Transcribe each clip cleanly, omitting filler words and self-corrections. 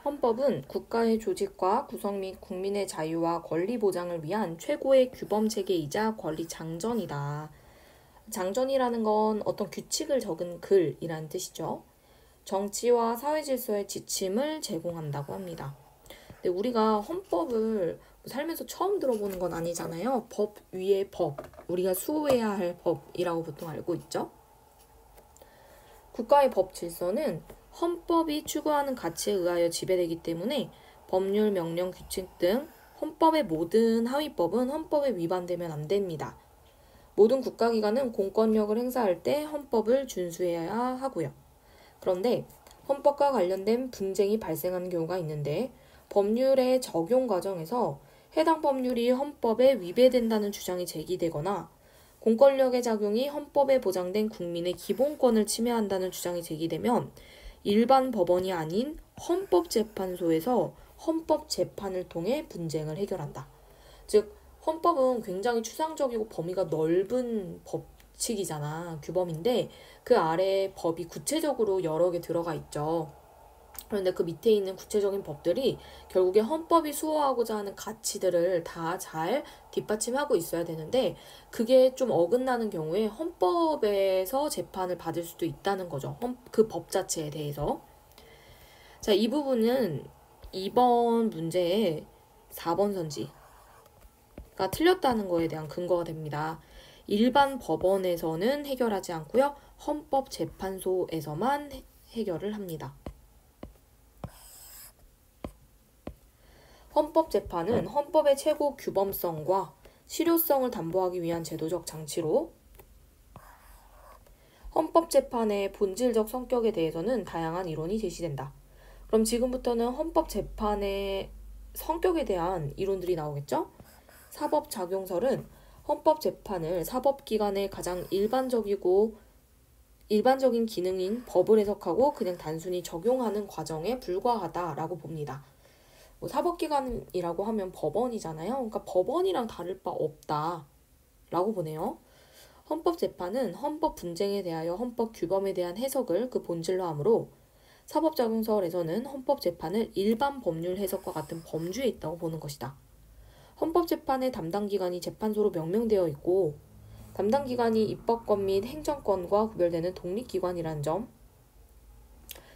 헌법은 국가의 조직과 구성 및 국민의 자유와 권리 보장을 위한 최고의 규범 체계이자 권리 장전이다. 장전이라는 건 어떤 규칙을 적은 글이라는 뜻이죠. 정치와 사회 질서의 지침을 제공한다고 합니다. 근데 우리가 헌법을 살면서 처음 들어보는 건 아니잖아요. 법 위의 법, 우리가 수호해야 할 법이라고 보통 알고 있죠. 국가의 법 질서는 헌법이 추구하는 가치에 의하여 지배되기 때문에 법률, 명령, 규칙 등 헌법의 모든 하위법은 헌법에 위반되면 안 됩니다. 모든 국가기관은 공권력을 행사할 때 헌법을 준수해야 하고요. 그런데 헌법과 관련된 분쟁이 발생하는 경우가 있는데 법률의 적용 과정에서 해당 법률이 헌법에 위배된다는 주장이 제기되거나 공권력의 작용이 헌법에 보장된 국민의 기본권을 침해한다는 주장이 제기되면 일반 법원이 아닌 헌법재판소에서 헌법재판을 통해 분쟁을 해결한다. 즉, 헌법은 굉장히 추상적이고 범위가 넓은 법칙이잖아. 규범인데 그 아래에 법이 구체적으로 여러 개 들어가 있죠. 그런데 그 밑에 있는 구체적인 법들이 결국에 헌법이 수호하고자 하는 가치들을 다 잘 뒷받침하고 있어야 되는데 그게 좀 어긋나는 경우에 헌법에서 재판을 받을 수도 있다는 거죠. 그 법 자체에 대해서. 자, 이 부분은 이번 문제의 4번 선지가 틀렸다는 거에 대한 근거가 됩니다. 일반 법원에서는 해결하지 않고요. 헌법재판소에서만 해결을 합니다. 헌법재판은 헌법의 최고 규범성과 실효성을 담보하기 위한 제도적 장치로 헌법재판의 본질적 성격에 대해서는 다양한 이론이 제시된다. 그럼 지금부터는 헌법재판의 성격에 대한 이론들이 나오겠죠? 사법작용설은 헌법재판을 사법기관의 가장 일반적인 기능인 법을 해석하고 그냥 단순히 적용하는 과정에 불과하다라고 봅니다. 사법기관이라고 하면 법원이잖아요. 그러니까 법원이랑 다를 바 없다라고 보네요. 헌법재판은 헌법 분쟁에 대하여 헌법 규범에 대한 해석을 그 본질로 하므로 사법작용설에서는 헌법재판을 일반 법률 해석과 같은 범주에 있다고 보는 것이다. 헌법재판의 담당기관이 재판소로 명명되어 있고 담당기관이 입법권 및 행정권과 구별되는 독립기관이라는 점,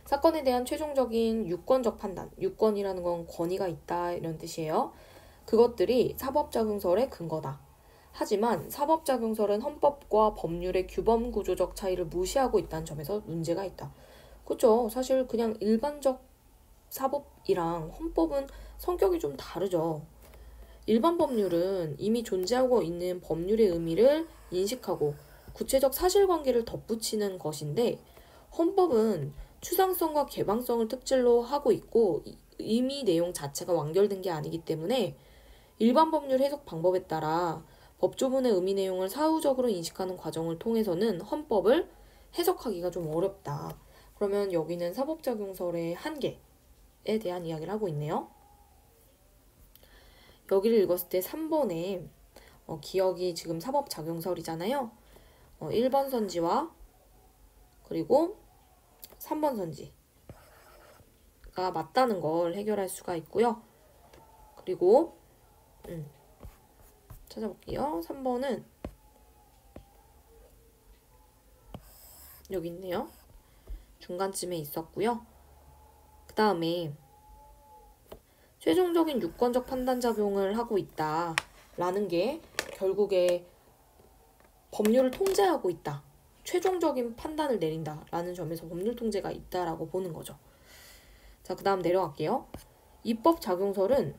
사건에 대한 최종적인 유권적 판단, 유권이라는 건 권위가 있다 이런 뜻이에요. 그것들이 사법작용설의 근거다. 하지만 사법작용설은 헌법과 법률의 규범 구조적 차이를 무시하고 있다는 점에서 문제가 있다. 그렇죠. 사실 그냥 일반적 사법이랑 헌법은 성격이 좀 다르죠. 일반 법률은 이미 존재하고 있는 법률의 의미를 인식하고 구체적 사실관계를 덧붙이는 것인데 헌법은 추상성과 개방성을 특질로 하고 있고 의미 내용 자체가 완결된 게 아니기 때문에 일반 법률 해석 방법에 따라 법조문의 의미 내용을 사후적으로 인식하는 과정을 통해서는 헌법을 해석하기가 좀 어렵다. 그러면 여기는 사법작용설의 한계에 대한 이야기를 하고 있네요. 여기를 읽었을 때 3번에 기억이 지금 사법작용설이잖아요. 1번 선지와 그리고 3번 선지가 맞다는 걸 해결할 수가 있고요. 그리고 찾아볼게요. 3번은 여기 있네요. 중간쯤에 있었고요. 그 다음에 최종적인 유권적 판단작용을 하고 있다라는 게 결국에 법률을 통제하고 있다. 최종적인 판단을 내린다라는 점에서 법률 통제가 있다라고 보는 거죠. 자, 그 다음 내려갈게요. 입법작용설은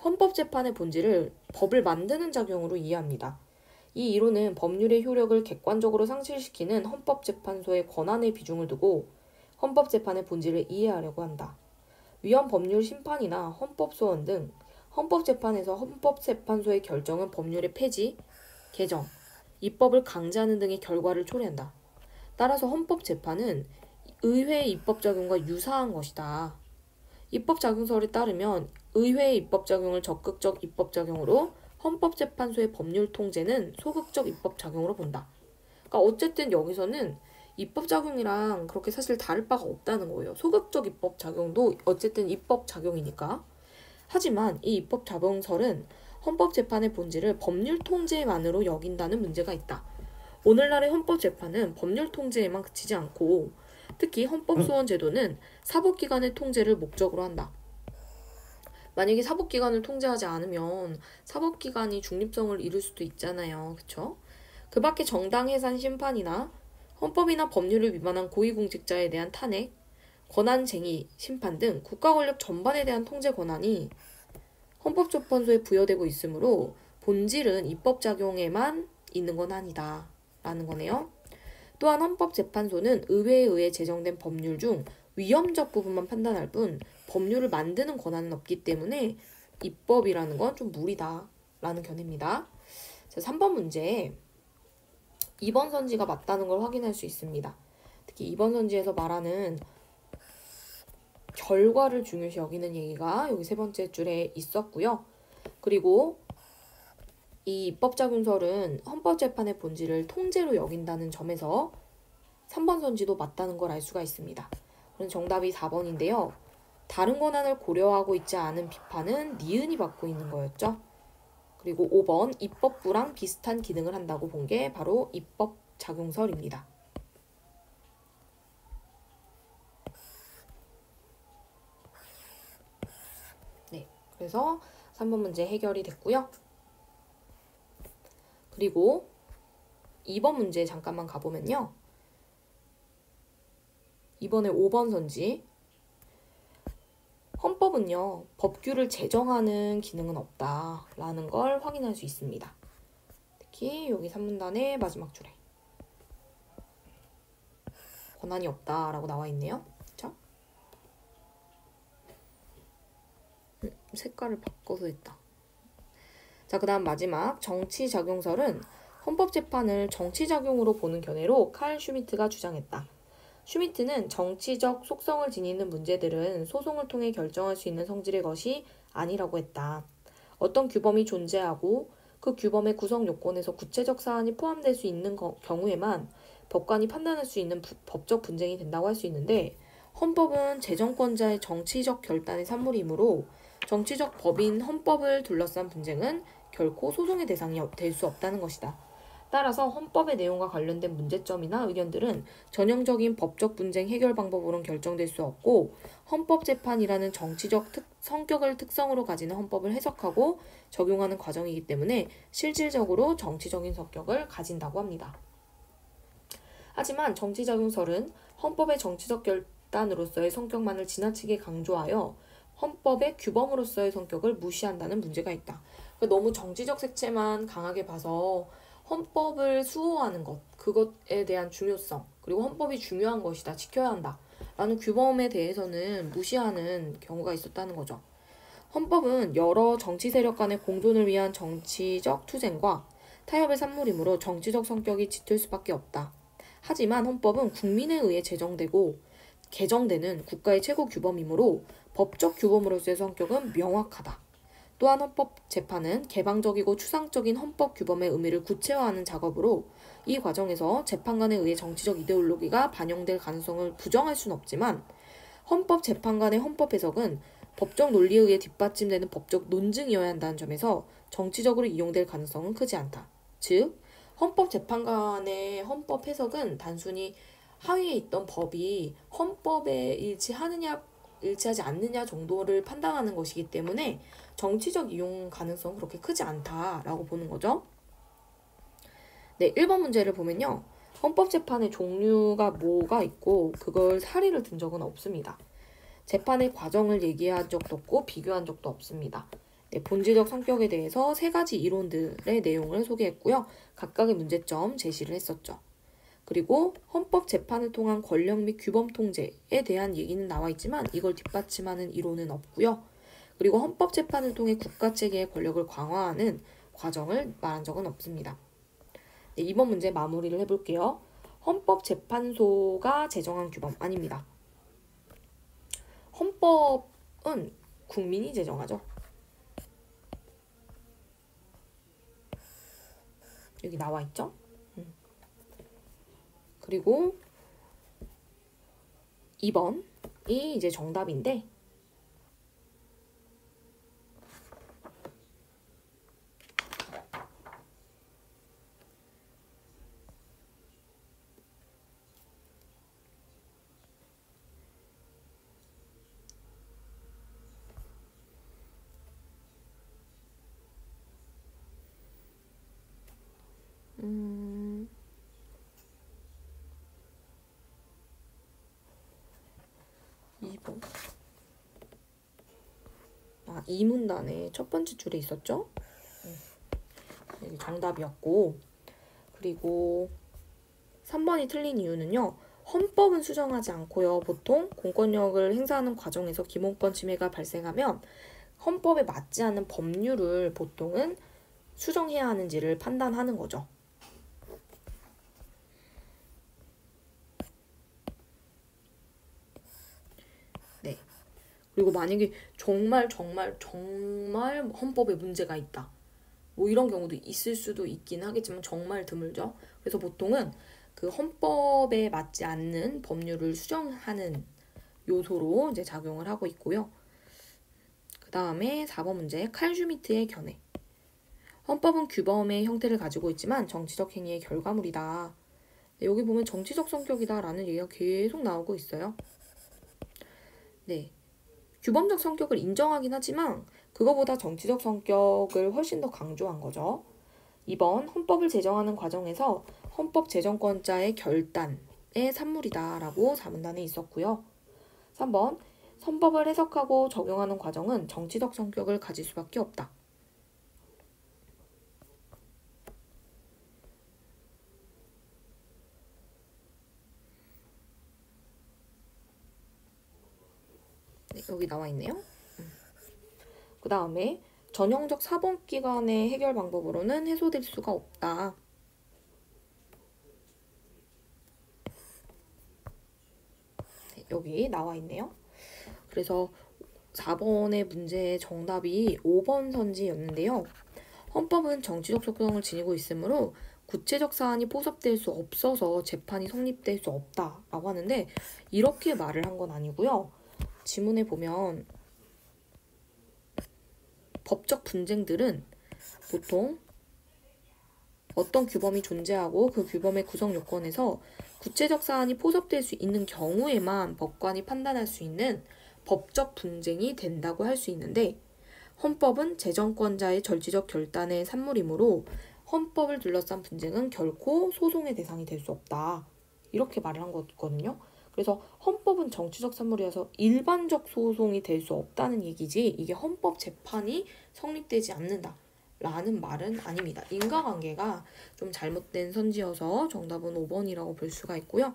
헌법재판의 본질을 법을 만드는 작용으로 이해합니다. 이 이론은 법률의 효력을 객관적으로 상실시키는 헌법재판소의 권한의 비중을 두고 헌법재판의 본질을 이해하려고 한다. 위헌 법률 심판이나 헌법소원 등 헌법재판에서 헌법재판소의 결정은 법률의 폐지, 개정, 입법을 강제하는 등의 결과를 초래한다. 따라서 헌법재판은 의회의 입법작용과 유사한 것이다. 입법작용설에 따르면 의회의 입법작용을 적극적 입법작용으로 헌법재판소의 법률 통제는 소극적 입법작용으로 본다. 그러니까 어쨌든 여기서는 입법작용이랑 그렇게 사실 다를 바가 없다는 거예요. 소극적 입법작용도 어쨌든 입법작용이니까. 하지만 이 입법작용설은 헌법재판의 본질을 법률 통제만으로 여긴다는 문제가 있다. 오늘날의 헌법재판은 법률 통제에만 그치지 않고 특히 헌법소원 제도는 사법기관의 통제를 목적으로 한다. 만약에 사법기관을 통제하지 않으면 사법기관이 중립성을 잃을 수도 있잖아요. 그쵸? 그 밖에 정당해산 심판이나 헌법이나 법률을 위반한 고위공직자에 대한 탄핵, 권한쟁의, 심판 등 국가 권력 전반에 대한 통제 권한이 헌법재판소에 부여되고 있으므로 본질은 입법작용에만 있는 건 아니다 라는 거네요. 또한 헌법재판소는 의회에 의해 제정된 법률 중 위헌적 부분만 판단할 뿐 법률을 만드는 권한은 없기 때문에 입법이라는 건 좀 무리다 라는 견해입니다. 자, 3번 문제 2번 선지가 맞다는 걸 확인할 수 있습니다. 특히 2번 선지에서 말하는 결과를 중요시 여기는 얘기가 여기 세 번째 줄에 있었고요. 그리고 이 입법작용설은 헌법재판의 본질을 통제로 여긴다는 점에서 3번 선지도 맞다는 걸 알 수가 있습니다. 그럼 정답이 4번인데요. 다른 권한을 고려하고 있지 않은 비판은 니은이 받고 있는 거였죠. 그리고 5번 입법부랑 비슷한 기능을 한다고 본 게 바로 입법작용설입니다. 네, 그래서 3번 문제 해결이 됐고요. 그리고 2번 문제 잠깐만 가보면요. 이번에 5번 선지. 헌법은요, 법규를 제정하는 기능은 없다라는 걸 확인할 수 있습니다. 특히 여기 3문단의 마지막 줄에 권한이 없다라고 나와 있네요. 그쵸? 색깔을 바꿔서 했다. 자, 그 다음 마지막 정치작용설은 헌법재판을 정치작용으로 보는 견해로 칼 슈미트가 주장했다. 슈미트는 정치적 속성을 지니는 문제들은 소송을 통해 결정할 수 있는 성질의 것이 아니라고 했다. 어떤 규범이 존재하고 그 규범의 구성 요건에서 구체적 사안이 포함될 수 있는 경우에만 법관이 판단할 수 있는 법적 분쟁이 된다고 할 수 있는데 헌법은 재정권자의 정치적 결단의 산물이므로 정치적 법인 헌법을 둘러싼 분쟁은 결코 소송의 대상이 될 수 없다는 것이다. 따라서 헌법의 내용과 관련된 문제점이나 의견들은 전형적인 법적 분쟁 해결 방법으로는 결정될 수 없고 헌법재판이라는 정치적 성격을 특성으로 가지는 헌법을 해석하고 적용하는 과정이기 때문에 실질적으로 정치적인 성격을 가진다고 합니다. 하지만 정치작용설은 헌법의 정치적 결단으로서의 성격만을 지나치게 강조하여 헌법의 규범으로서의 성격을 무시한다는 문제가 있다. 너무 정치적 색채만 강하게 봐서 헌법을 수호하는 것, 그것에 대한 중요성, 그리고 헌법이 중요한 것이다, 지켜야 한다 라는 규범에 대해서는 무시하는 경우가 있었다는 거죠. 헌법은 여러 정치 세력 간의 공존을 위한 정치적 투쟁과 타협의 산물이므로 정치적 성격이 짙을 수밖에 없다. 하지만 헌법은 국민에 의해 제정되고 개정되는 국가의 최고 규범이므로 법적 규범으로서의 성격은 명확하다. 또한 헌법재판은 개방적이고 추상적인 헌법 규범의 의미를 구체화하는 작업으로 이 과정에서 재판관에 의해 정치적 이데올로기가 반영될 가능성을 부정할 수는 없지만 헌법재판관의 헌법 해석은 법적 논리에 의해 뒷받침되는 법적 논증이어야 한다는 점에서 정치적으로 이용될 가능성은 크지 않다. 즉, 헌법재판관의 헌법 해석은 단순히 하위에 있던 법이 헌법에 일치하지 않느냐 정도를 판단하는 것이기 때문에 정치적 이용 가능성은 그렇게 크지 않다라고 보는 거죠. 네, 1번 문제를 보면요. 헌법재판의 종류가 뭐가 있고 그걸 사례를 든 적은 없습니다. 재판의 과정을 얘기한 적도 없고 비교한 적도 없습니다. 네, 본질적 성격에 대해서 3가지 이론들의 내용을 소개했고요. 각각의 문제점 제시를 했었죠. 그리고 헌법재판을 통한 권력 및 규범 통제에 대한 얘기는 나와 있지만 이걸 뒷받침하는 이론은 없고요. 그리고 헌법재판을 통해 국가체계의 권력을 강화하는 과정을 말한 적은 없습니다. 네, 이번 문제 마무리를 해볼게요. 헌법재판소가 제정한 규범 아닙니다. 헌법은 국민이 제정하죠. 여기 나와 있죠? 그리고 2번이 이제 정답인데, 음, 2번. 이 문단의 첫 번째 줄에 있었죠? 이게 정답이었고, 그리고 3번이 틀린 이유는요. 헌법은 수정하지 않고요. 보통 공권력을 행사하는 과정에서 기본권 침해가 발생하면 헌법에 맞지 않는 법률을 보통은 수정해야 하는지를 판단하는 거죠. 네. 그리고 만약에 정말 헌법에 문제가 있다. 뭐 이런 경우도 있을 수도 있긴 하겠지만 정말 드물죠. 그래서 보통은 그 헌법에 맞지 않는 법률을 수정하는 요소로 이제 작용을 하고 있고요. 그 다음에 4번 문제, 칼 슈미트의 견해. 헌법은 규범의 형태를 가지고 있지만 정치적 행위의 결과물이다. 네, 여기 보면 정치적 성격이다 라는 얘기가 계속 나오고 있어요. 네, 규범적 성격을 인정하긴 하지만 그거보다 정치적 성격을 훨씬 더 강조한 거죠. 2번, 헌법을 제정하는 과정에서 헌법 제정권자의 결단의 산물이다 라고 4문단에 있었고요. 3번, 헌법을 해석하고 적용하는 과정은 정치적 성격을 가질 수밖에 없다. 네, 여기 나와 있네요. 그 다음에 전형적 사법기관의 해결 방법으로는 해소될 수가 없다. 네, 여기 나와 있네요. 그래서 4번의 문제의 정답이 5번 선지였는데요. 헌법은 정치적 속성을 지니고 있으므로 구체적 사안이 포섭될 수 없어서 재판이 성립될 수 없다라고 하는데 이렇게 말을 한 건 아니고요. 지문에 보면 법적 분쟁들은 보통 어떤 규범이 존재하고 그 규범의 구성 요건에서 구체적 사안이 포섭될 수 있는 경우에만 법관이 판단할 수 있는 법적 분쟁이 된다고 할 수 있는데 헌법은 제정권자의 절지적 결단의 산물이므로 헌법을 둘러싼 분쟁은 결코 소송의 대상이 될 수 없다. 이렇게 말을 한 거거든요. 그래서 헌법은 정치적 산물이어서 일반적 소송이 될 수 없다는 얘기지 이게 헌법 재판이 성립되지 않는다. 라는 말은 아닙니다. 인과관계가 좀 잘못된 선지여서 정답은 5번이라고 볼 수가 있고요.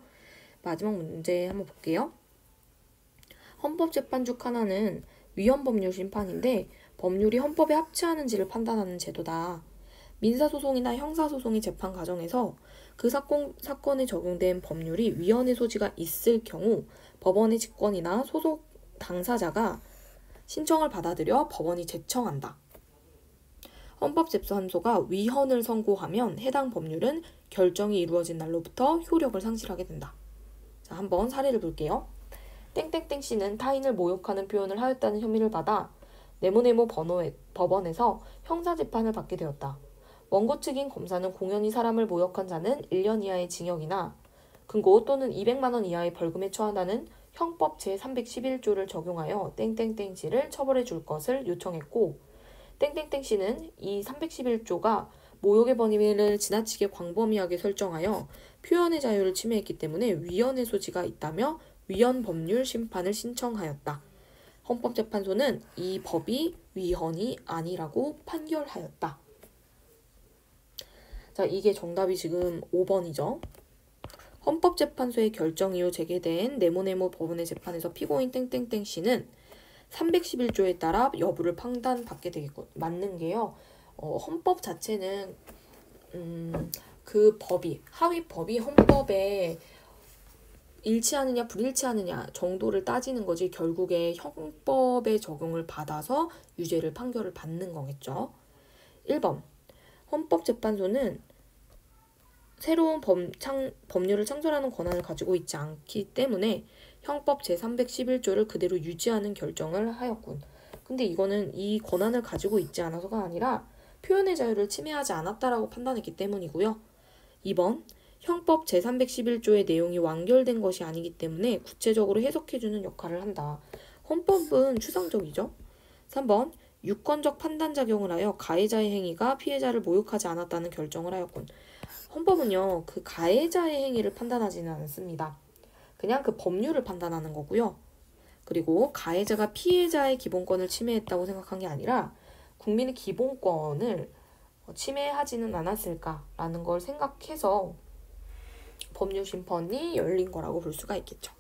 마지막 문제 한번 볼게요. 헌법재판 중 하나는 위헌법률 심판인데 법률이 헌법에 합치하는지를 판단하는 제도다. 민사소송이나 형사소송의 재판 과정에서 그 사건에 적용된 법률이 위헌의 소지가 있을 경우 법원의 직권이나 소속 당사자가 신청을 받아들여 법원이 제청한다. 헌법재판소가 위헌을 선고하면 해당 법률은 결정이 이루어진 날로부터 효력을 상실하게 된다. 자, 한번 사례를 볼게요. 땡땡땡 씨는 타인을 모욕하는 표현을 하였다는 혐의를 받아 네모네모 법원에서 형사재판을 받게 되었다. 원고 측인 검사는 공연히 사람을 모욕한 자는 1년 이하의 징역이나 금고 또는 200만 원 이하의 벌금에 처한다는 형법 제311조를 적용하여 땡땡땡 씨를 처벌해 줄 것을 요청했고 땡땡땡 씨는 이 311조가 모욕의 범위를 지나치게 광범위하게 설정하여 표현의 자유를 침해했기 때문에 위헌의 소지가 있다며 위헌 법률 심판을 신청하였다. 헌법재판소는 이 법이 위헌이 아니라고 판결하였다. 자, 이게 정답이 지금 5번이죠. 헌법재판소의 결정 이후 제기된 네모네모 법원의 재판에서 피고인 땡땡땡 씨는 311조에 따라 여부를 판단받게 되겠고 맞는 게요. 헌법 자체는 그 법이 하위 법이 헌법에 일치하느냐 불일치하느냐 정도를 따지는 거지 결국에 형법의 적용을 받아서 유죄를 판결을 받는 거겠죠. 1번 헌법재판소는 새로운 법률을 창설하는 권한을 가지고 있지 않기 때문에 형법 제311조를 그대로 유지하는 결정을 하였군. 근데 이거는 이 권한을 가지고 있지 않아서가 아니라 표현의 자유를 침해하지 않았다라고 판단했기 때문이고요. 2번, 형법 제311조의 내용이 완결된 것이 아니기 때문에 구체적으로 해석해주는 역할을 한다. 헌법은 추상적이죠. 3번, 유권적 판단작용을 하여 가해자의 행위가 피해자를 모욕하지 않았다는 결정을 하였군. 헌법은요, 그 가해자의 행위를 판단하지는 않습니다. 그냥 그 법률을 판단하는 거고요. 그리고 가해자가 피해자의 기본권을 침해했다고 생각한 게 아니라 국민의 기본권을 침해하지는 않았을까라는 걸 생각해서 법률 심판이 열린 거라고 볼 수가 있겠죠.